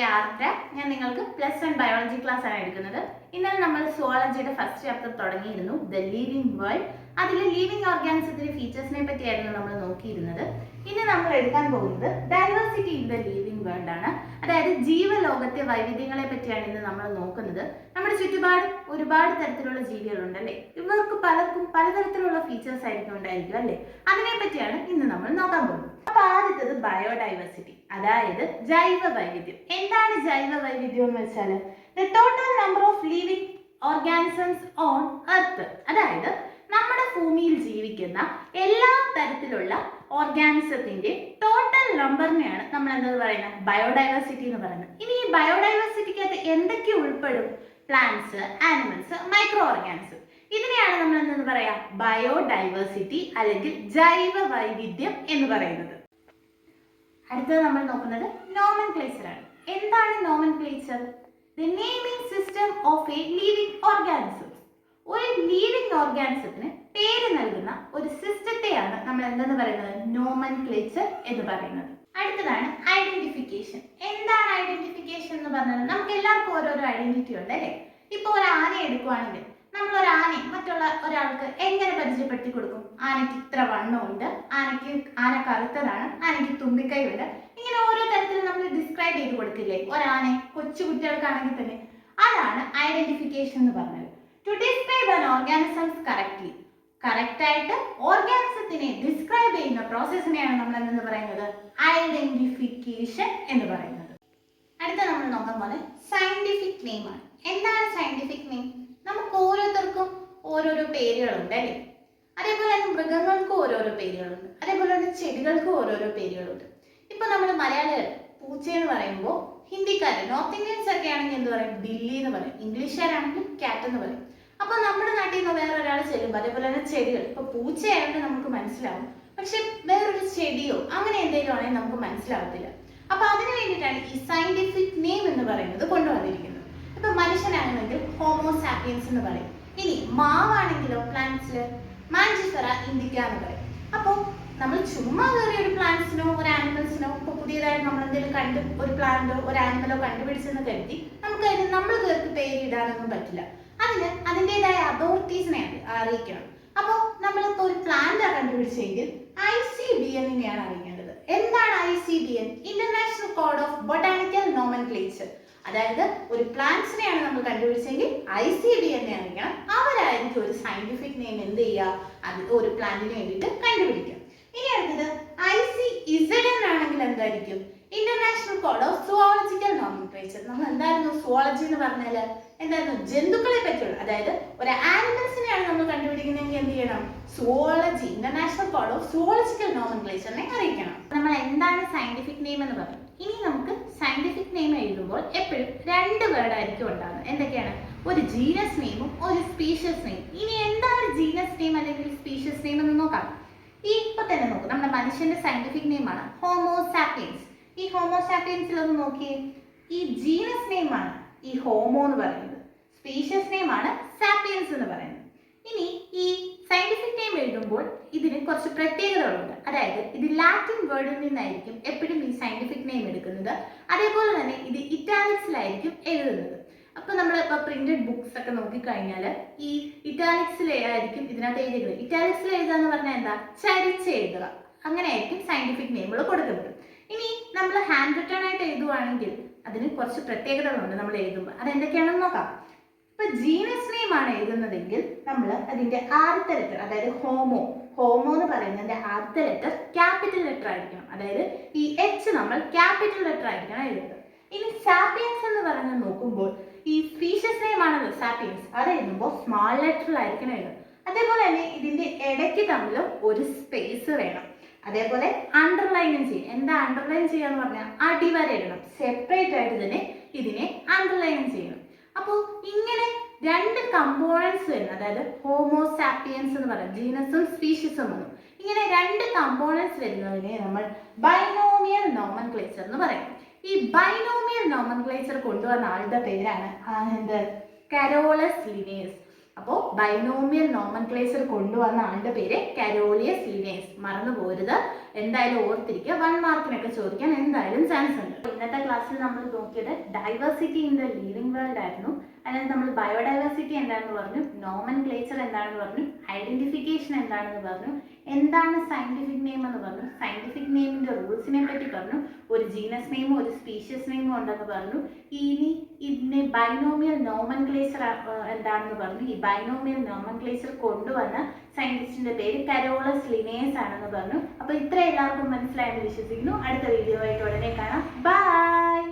പേര് ആർദ്ര. ഞാൻ നിങ്ങൾക്ക് +1 ബയോളജി ക്ലാസ് ആണ് എടുക്കുന്നത്. ഇന്നലെ നമ്മൾ സുവോളജിയുടെ ഫസ്റ്റ് ചാപ്റ്റർ തുടങ്ങിയിരുന്നു, ദ ലിവിംഗ് വേൾഡ്. അതിൽ ലിവിംഗ് ഓർഗാനിസത്തിന്റെ ഫീച്ചേഴ്സിനെ പറ്റിയായിരുന്നു നമ്മൾ നോക്കിയിരുന്നത്. ഇന്ന് നമ്മൾ എടുക്കാൻ പോകുന്നത് diversity in the living world ആണ്. അതായത് ജീവലോകത്തെ വൈവിധ്യങ്ങളെ പറ്റിയാണ് ഇന്ന് നമ്മൾ നോക്കുന്നത്. നമ്മുടെ ചുറ്റുപാട് ഒരുപാട് തരത്തിലുള്ള ജീവികളുണ്ട് അല്ലേ? ഇവർക്ക് പലർക്കും പലതരത്തിലുള്ള ഫീച്ചേഴ്സ് ആയിരിക്കും ഉണ്ടായിരിക്കും അല്ലേ? അതിനെ പറ്റിയാണ് ഇന്ന് നമ്മൾ നോക്കാൻ പോകുന്നത്. അപ്പൊ ആദ്യത്തത് ബയോഡൈവേഴ്സിറ്റി, അതായത് ജൈവ വൈവിധ്യം. എന്താണ് ജൈവ വൈവിധ്യം എന്ന് വെച്ചാൽ the total number of living organisms on earth. അതായത് നമ്മുടെ ഭൂമിയിൽ ജീവിക്കുന്ന എല്ലാ തരത്തിലുള്ള ഓർഗാനിസത്തിന്റെ ടോട്ടൽ നമ്പറിനെയാണ് നമ്മൾ എന്താ പറയുന്നത്, ബയോഡൈവേഴ്സിറ്റി എന്ന് പറയുന്നത്. ഇനി ഈ ബയോഡൈവേഴ്സിറ്റിക്കകത്ത് എന്തൊക്കെ ഉൾപ്പെടും? Plants, animals, micro organism. ഇതിനെയാണ് നമ്മൾ എന്താ പറയാ, ബയോഡൈവേഴ്സിറ്റി അല്ലെങ്കിൽ ജൈവ വൈവിധ്യം എന്ന് പറയുന്നത്. അടുത്തത് നമ്മൾ നോക്കുന്നത് നോമൻക്ലേച്ചർ ആണ്. എന്താണ് nomenclature? The naming system of A living organism. ഒരു ലിവിംഗ് ഓർഗാനിസത്തിന് പേര് നൽകുന്ന ഒരു സിസ്റ്റത്തെയാണ് നമ്മൾ എന്തെന്ന് പറയുന്നത്, നോമൻക്ലേച്ചർ എന്ന് പറയുന്നത്. അടുത്തതാണ് ഐഡന്റിഫിക്കേഷൻ. എന്താണ് ഐഡന്റിഫിക്കേഷൻ എന്ന് പറഞ്ഞാൽ നമുക്ക് എല്ലാവർക്കും ഓരോരോ ഐഡന്റിറ്റി ഉണ്ട് അല്ലേ? ഇപ്പൊ ഒരു ആന എടുക്കുവാണെങ്കിൽ നമ്മൾ ഒരു ആനയെ മറ്റുള്ള ഒരാൾക്ക് എങ്ങനെ പരിചയപ്പെടുത്തി കൊടുക്കും? ആനയ്ക്ക് ഇത്ര വണ്ണമുണ്ട്, ആന കറുത്തതാണ്, ആനയ്ക്ക് തുമ്പിക്കൈയുണ്ട്. ഇങ്ങനെ ഓരോ തരത്തിൽ നമ്മൾ ഡിസ്ക്രൈബ് ചെയ്ത് കൊടുക്കില്ലേ ഒരാനെ? കൊച്ചു കുട്ടികൾക്കാണെങ്കിൽ തന്നെ. അതാണ് ഐഡന്റിഫിക്കേഷൻ എന്ന് പറഞ്ഞത്. To describe an organisms correctly. Correct ആയിട്ട് ഓർഗാനിസത്തിനെ ഡിസ്ക്രൈബ് ചെയ്യുന്ന പ്രോസസ്സിനെയാണ് നമ്മൾ എന്തെന്ന് പറയുന്നത്, ഐഡന്റിഫിക്കേഷൻ എന്ന് പറയുന്നത്. അടുത്ത നമ്മൾ നോക്കാൻ പോലെ സയന്റിഫിക് നെയിം ആണ്. എന്താണ് സയന്റിഫിക് നെയിം? നമുക്ക് ഓരോരുത്തർക്കും ഓരോരോ പേരുകളുണ്ട് അല്ലേ? അതേപോലെ തന്നെ മൃഗങ്ങൾക്കും ഓരോരോ പേരുകളുണ്ട്, അതേപോലെ തന്നെ ചെടികൾക്കും ഓരോരോ പേരുകളുണ്ട്. ഇപ്പൊ നമ്മൾ മലയാളികൾ പൂച്ചയെന്ന് പറയുമ്പോൾ ഹിന്ദിക്കാര് നോർത്ത് ഇന്ത്യൻസ് ഒക്കെ ആണെങ്കിൽ എന്ത് പറയും, ബില്ലി എന്ന് പറയും. ഇംഗ്ലീഷുകാരാണെങ്കിൽ ക്യാറ്റ് എന്ന് പറയും. അപ്പൊ നമ്മുടെ നാട്ടിൽ നിന്ന് വേറെ ഒരാൾ ചെല്ലുമ്പോൾ അതേപോലെ തന്നെ ചെടികൾ, ഇപ്പൊ പൂച്ചയായതുകൊണ്ട് നമുക്ക് മനസ്സിലാവും, പക്ഷെ വേറൊരു ചെടിയോ അങ്ങനെ എന്തെങ്കിലും ആണെങ്കിൽ നമുക്ക് മനസ്സിലാവത്തില്ല. അപ്പൊ അതിനു വേണ്ടിയിട്ടാണ് ഈ സയന്റിഫിക് നെയിം എന്ന് പറയുന്നത് കൊണ്ടുവന്നിരിക്കുന്നത്. ഇപ്പൊ മനുഷ്യനാണെങ്കിൽ ഹോമോസാപ്പിയൻസ് എന്ന് പറയും. ഇനി മാവാണെങ്കിലോ പ്ലാന്റ്സില് മാഞ്ചിഫെറ ഇൻഡിക്ക എന്ന് പറയും. അപ്പോൾ നമ്മൾ ചുമ്മാ കയറി ഒരു പ്ലാന്റ്സിനോ ഒരു ആനിമൽസിനോ ഇപ്പൊ പുതിയതായിട്ട് നമ്മൾ എന്തെങ്കിലും ഒരു പ്ലാന്റോ ഒരു ആനിമലോ കണ്ടുപിടിച്ചെന്ന് കരുതി നമുക്ക് അതിന് നമ്മൾ കയറി പേരിടാനൊന്നും പറ്റില്ല. അതിന് അതിൻ്റെതായ അതോറിറ്റീസിനെ അറിയിക്കണം. അപ്പോൾ നമ്മളിപ്പോൾ ഒരു പ്ലാന്റ് കണ്ടുപിടിച്ചെങ്കിൽ ICBN-നെയാണ് അറിയിക്കേണ്ടത്. എന്താണ് ICBN? International code of botanical nomenclature. അതായത് ഒരു പ്ലാന്റ്സിനെയാണ് നമ്മൾ കണ്ടുപിടിച്ചെങ്കിൽ ICBN-നെ അറിയിക്കണം. അവരായിരിക്കും ഒരു സയന്റിഫിക് നെയിം എന്ത് ചെയ്യുക, അത് ഒരു പ്ലാന്റിന് വേണ്ടിയിട്ട് കണ്ടുപിടിക്കുക. ഇനി അടുത്തത് ICZN ആണെങ്കിൽ എന്തായിരിക്കും? International code of zoological nomenclature. നമ്മൾ എന്തായിരുന്നു സുവോളജി എന്ന് പറഞ്ഞാൽ എന്തായിരുന്നു? ജന്തുക്കളെ പറ്റിയുള്ള, അതായത് ഒരു ആനിമൽസിനെയാണ് നമ്മൾ കണ്ടുപിടിക്കുന്നതെങ്കിൽ എന്ത് ചെയ്യണം? Zoology, international code of zoological നോമൻക്ലേച്ചറിനെ അറിയിക്കണം. നമ്മൾ എന്താണ് സയന്റിഫിക് നെയിം എന്ന് പറഞ്ഞു. ഇനി നമുക്ക് സയന്റിഫിക് നെയിം എഴുതുമ്പോൾ എപ്പോഴും 2 വേർഡ് ആയിരിക്കും ഉണ്ടാകുന്നത്. എന്തൊക്കെയാണ്? ഒരു ജീനസ് നെയിമും ഒരു സ്പീഷ്യസ് നെയിം. ഇനി എന്താണ് ജീനസ് നെയിം അല്ലെങ്കിൽ സ്പീഷ്യസ് നെയിം എന്ന് നോക്കാം. ഇപ്പൊ തന്നെ നോക്കും, നമ്മുടെ മനുഷ്യന്റെ സയന്റിഫിക് നെയിമാണ് ഹോമോസാപ്പിയൻസ്. ഈ ഹോമോസാപ്പിയൻസിൽ ഒന്ന് നോക്കിയേ, ഈ ജീനസ് നെയിമാണ് ഈ ഹോമോ എന്ന് പറയുന്നത്, സ്പീഷ്യസ് നെയിമാണ് സാപ്പിയൻസ് എന്ന് പറയുന്നത്. ഇനി ഈ സയന്റിഫിക് നെയിം എഴുതുമ്പോൾ ഇതിന് കുറച്ച് പ്രത്യേകതകളുണ്ട്. അതായത് ഇത് ലാറ്റിൻ വേർഡിൽ നിന്നായിരിക്കും എപ്പോഴും ഈ സയന്റിഫിക് നെയിം എടുക്കുന്നത്. അതേപോലെ തന്നെ ഇത് ഇറ്റാലിക്സിലായിരിക്കും എഴുതുന്നത്. അപ്പൊ നമ്മൾ ഇപ്പൊ പ്രിന്റഡ് ബുക്സ് ഒക്കെ നോക്കിക്കഴിഞ്ഞാൽ ഈ ഇറ്റാലിക്സിലായിരിക്കും ഇതിനകത്ത് എഴുതിയത്. ഇറ്റാലിക്സിൽ എഴുതുക എന്ന് പറഞ്ഞാൽ എന്താ? ചരിച്ച് എഴുതുക. അങ്ങനെയായിരിക്കും സയന്റിഫിക് നെയിമുകൾ കൊടുക്കുന്നത്. ഇനി നമ്മൾ ഹാൻഡ് റിട്ടേൺ ആയിട്ട് എഴുതുവാണെങ്കിൽ അതിന് കുറച്ച് പ്രത്യേകതകളുണ്ട് നമ്മൾ എഴുതുമ്പോൾ. അതെന്തൊക്കെയാണെന്ന് നോക്കാം. ഇപ്പൊ ജീനസ് നെയിം ആണ് എഴുതുന്നതെങ്കിൽ നമ്മൾ അതിന്റെ ആദ്യത്തെ ലെറ്റർ, അതായത് ഹോമോ എന്ന് പറയുന്നതിന്റെ ആദ്യത്തെ ലെറ്റർ ക്യാപിറ്റൽ ലെറ്റർ ആയിരിക്കണം. അതായത് ഈ H നമ്മൾ ക്യാപിറ്റൽ ലെറ്റർ ആയിരിക്കണം എഴുതുന്നത്. ഇനി സാപ്പിയൻസ് എന്ന് പറഞ്ഞ് നോക്കുമ്പോൾ ഈ സ്പീഷ്യസ് നെയിം ആണല്ലോ സാപ്പിയൻസ്, അത് എഴുതുമ്പോൾ സ്മാൾ ലെറ്ററിലായിരിക്കണം എഴുതുന്നത്. അതേപോലെ തന്നെ ഇതിന്റെ ഇടയ്ക്ക് തമ്മിൽ ഒരു സ്പേസ് വേണം. അതേപോലെ അണ്ടർലൈനും ചെയ്യും. എന്താ അണ്ടർലൈൻ ചെയ്യാന്ന് പറഞ്ഞാൽ അടിവര ഇടണം. സെപ്പറേറ്റ് ആയിട്ട് തന്നെ ഇതിനെ അണ്ടർലൈൻ ചെയ്യണം. അപ്പോൾ ഇങ്ങനെ 2 കമ്പോണൻസ് വരുന്നത്, അതായത് ഹോമോസാപ്പിയൻസ് എന്ന് പറയും, ജീനസും സ്പീഷ്യസും വന്നു. ഇങ്ങനെ 2 കമ്പോണൻസ് വരുന്നതിനെ നമ്മൾ ബൈനോമിയൽ നോമൻക്ലേച്ചർ എന്ന് പറയും. ഈ ബൈനോമിയൽ നോമൻക്ലേച്ചർ കൊണ്ടുവന്ന ആളുടെ പേരാണ് എന്ത്? Carolus Linnaeus. അപ്പോൾ ബൈനോമിയൽ നോമൻക്ലേച്ചർ കൊണ്ടുവന്ന ആളുടെ പേര് കരോളിയസ് ലിനേയസ്. ലിനേസ് മറന്നു പോരുത്. എന്തായാലും ഓർത്തിരിക്കുക. 1 മാർക്കിനൊക്കെ ചോദിക്കാൻ എന്തായാലും ചാൻസ് ഉണ്ട്. ഇന്നത്തെ ക്ലാസ്സിൽ നമ്മൾ നോക്കിയത് diversity in the living world ആയിരുന്നു. അതിനകത്ത് നമ്മൾ ബയോഡൈവേഴ്സിറ്റി എന്താണെന്ന് പറഞ്ഞു, നോമൻക്ലേച്ചർ എന്താണെന്ന് പറഞ്ഞു, ഐഡന്റിഫിക്കേഷൻ എന്താണെന്ന് പറഞ്ഞു, എന്താണ് സയന്റിഫിക് നെയിം എന്ന് പറഞ്ഞു, സയന്റിഫിക് നെയിമിന്റെ റൂൾസിനെ പറ്റി പറഞ്ഞു, ഒരു ജീനസ് നെയിമും ഒരു സ്പീഷ്യസ് നെയിമും ഉണ്ടെന്ന് പറഞ്ഞു. ഇനി ഇതിനെ ബൈനോമിയൽ നോമൻക്ലേച്ചർ എന്താണെന്ന് പറഞ്ഞു. ഈ ബൈനോമിയൽ നോമൻക്ലേച്ചർ കൊണ്ടുവന്ന സയന്റിസ്റ്റിന്റെ പേര് കരോളസ് ലിനേസ് ആണെന്ന് പറഞ്ഞു. അപ്പൊ ഇത്ര എല്ലാവർക്കും മനസ്സിലായെന്ന് വിശ്വസിക്കുന്നു. അടുത്ത വീഡിയോ ആയിട്ട് ഉടനെ കാണാം. ബൈ.